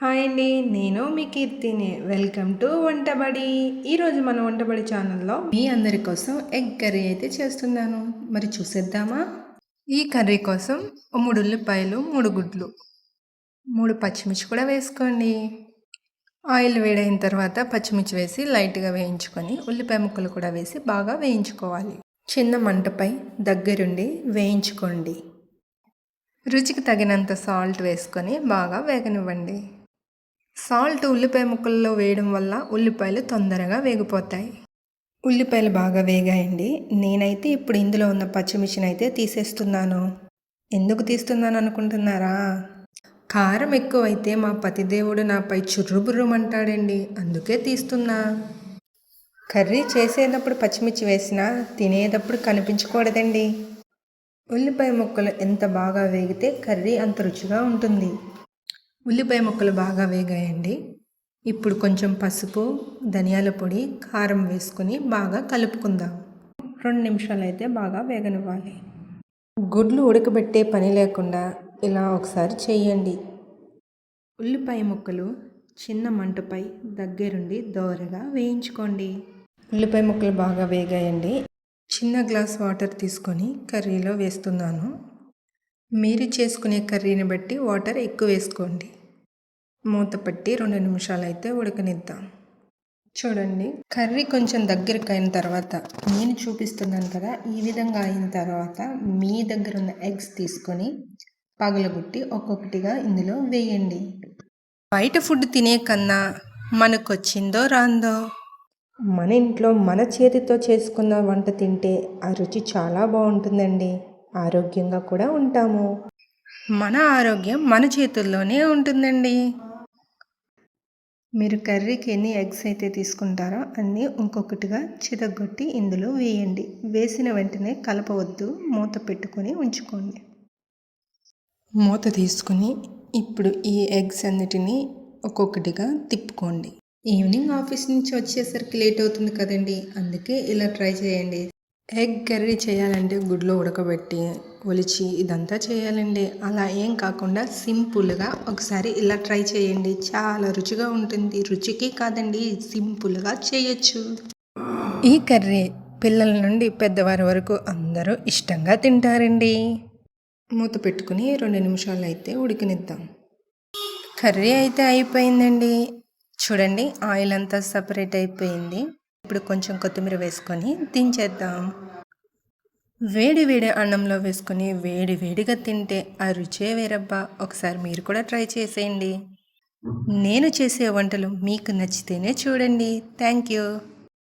Hi అండి, నేను మీ కీర్తిని. Welcome to Vantabadi. ఈరోజు మన వంటబడి ఛానల్లో మీ అందరి కోసం ఎగ్ కర్రీ అయితే చేస్తున్నాను. మరి చూసేద్దామా? ఈ కర్రీ కోసం 3 ఉల్లిపాయలు, 3 గుడ్లు, 3 పచ్చిమిర్చి కూడా వేసుకోండి. ఆయిల్ వేడైన తర్వాత పచ్చిమిర్చి వేసి లైట్గా వేయించుకొని ఉల్లిపాయ ముక్కలు కూడా వేసి బాగా వేయించుకోవాలి. చిన్న మంటపై దగ్గరుండి వేయించుకోండి. రుచికి తగినంత సాల్ట్ వేసుకొని బాగా వేగనివ్వండి. సాల్ట్ ఉల్లిపాయ ముక్కల్లో వేయడం వల్ల ఉల్లిపాయలు తొందరగా వేగిపోతాయి. ఉల్లిపాయలు బాగా వేగాయండి. నేనైతే ఇప్పుడు ఇందులో ఉన్న పచ్చిమిర్చిని అయితే తీసేస్తున్నాను. ఎందుకు తీస్తున్నాను అనుకుంటున్నారా? కారం ఎక్కువైతే మా పతిదేవుడు నాపై చుర్రుబుర్రుమంటాడండి, అందుకే తీస్తున్నా. కర్రీ చేసేటప్పుడు పచ్చిమిర్చి వేసినా తినేటప్పుడు కనిపించకూడదండి. ఉల్లిపాయ ముక్కలు ఎంత బాగా వేగితే కర్రీ అంత రుచిగా ఉంటుంది. ఉల్లిపాయ ముక్కలు బాగా వేగాయండి. ఇప్పుడు కొంచెం పసుపు, ధనియాల పొడి, కారం వేసుకుని బాగా కలుపుకుందాం. 2 నిమిషాలు అయితే బాగా వేగనివ్వాలి. గుడ్లు ఉడకబెట్టే పని లేకుండా ఇలా ఒకసారి చేయండి. ఉల్లిపాయ ముక్కలు చిన్న మంటపై దగ్గరుండి దోరగా వేయించుకోండి. ఉల్లిపాయ ముక్కలు బాగా వేగాయండి. చిన్న గ్లాస్ వాటర్ తీసుకొని కర్రీలో వేస్తున్నాను. మీరు చేసుకునే కర్రీని బట్టి వాటర్ ఎక్కువ వేసుకోండి. మూత పట్టి 2 నిమిషాలు అయితే ఉడకనిద్దాం. చూడండి, కర్రీ కొంచెం దగ్గరకు అయిన తర్వాత నేను చూపిస్తున్నాను కదా, ఈ విధంగా అయిన తర్వాత మీ దగ్గర ఉన్న ఎగ్స్ తీసుకొని పగలగొట్టి ఒక్కొక్కటిగా ఇందులో వేయండి. బయట ఫుడ్ తినే కన్నా మనకొచ్చిందో రాందో మన ఇంట్లో మన చేతితో చేసుకున్న వంట తింటే ఆ రుచి చాలా బాగుంటుందండి. ఆరోగ్యంగా కూడా ఉంటాము. మన ఆరోగ్యం మన చేతుల్లోనే ఉంటుందండి. మీరు కర్రీకి ఎన్ని ఎగ్స్ అయితే తీసుకుంటారో అన్నీ ఇంకొకటిగా చితగొట్టి ఇందులో వేయండి. వేసిన వెంటనే కలపవద్దు, మూత పెట్టుకొని ఉంచుకోండి. మూత తీసుకుని ఇప్పుడు ఈ ఎగ్స్ అన్నిటినీ ఒక్కొక్కటిగా తిప్పుకోండి. ఈవినింగ్ ఆఫీస్ నుంచి వచ్చేసరికి లేట్ అవుతుంది కదండి, అందుకే ఇలా ట్రై చేయండి. ఎగ్ కర్రీ చేయాలంటే గుడ్లో ఉడకబెట్టి ఒలిచి ఇదంతా చేయాలండి. అలా ఏం కాకుండా సింపుల్గా ఒకసారి ఇలా ట్రై చేయండి. చాలా రుచిగా ఉంటుంది. రుచికి కాదండి, సింపుల్గా చేయొచ్చు. ఈ కర్రీ పిల్లల నుండి పెద్దవారి వరకు అందరూ ఇష్టంగా తింటారండి. మూత పెట్టుకుని 2 నిమిషాలు అయితే ఉడికనిద్దాం. కర్రీ అయితే అయిపోయిందండి. చూడండి, ఆయిల్ అంతా సపరేట్ అయిపోయింది. ఇప్పుడు కొంచెం కొత్తిమీర వేసుకొని దించేద్దాం. వేడి వేడి అన్నంలో వేసుకొని వేడి వేడిగా తింటే ఆ రుచే వేరబ్బా. ఒకసారి మీరు కూడా ట్రై చేసేయండి. నేను చేసే వంటలు మీకు నచ్చితేనే చూడండి. Thank you.